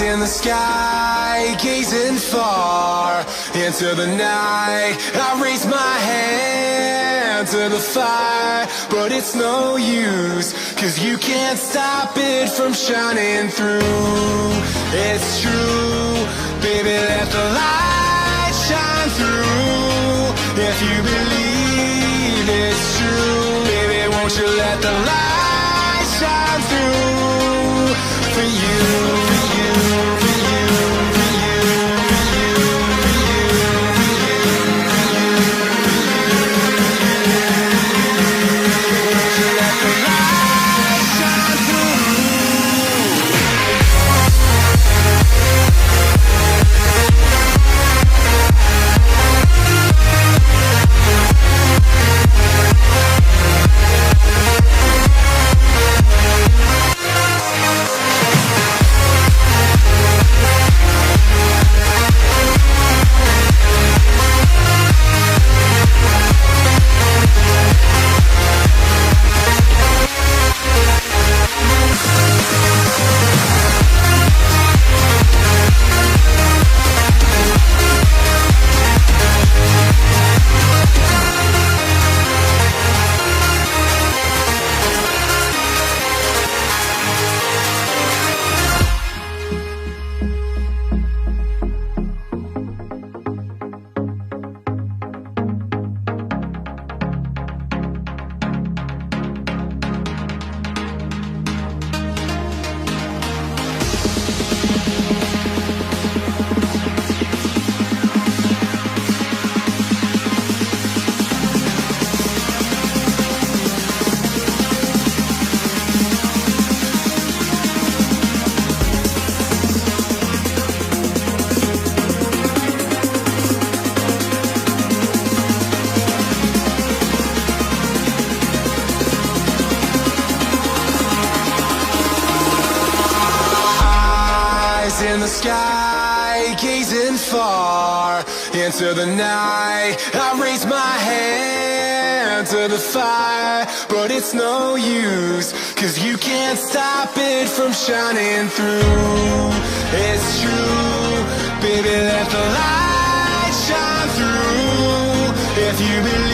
in the sky, gazing far into the night. I raise my hand to the fire, but it's no use, 'cause you can't stop it from shining through. It's true, baby, let the light shine through. If you believe it's true, baby, won't you let the light shine through for you, for you, for you, for you, for you, for you, for you, won't you let the light shine through? In the sky, gazing far into the night. I raise my hand to the fire, but it's no use, 'cause you can't stop it from shining through. It's true, baby, let the light shine through. If you believe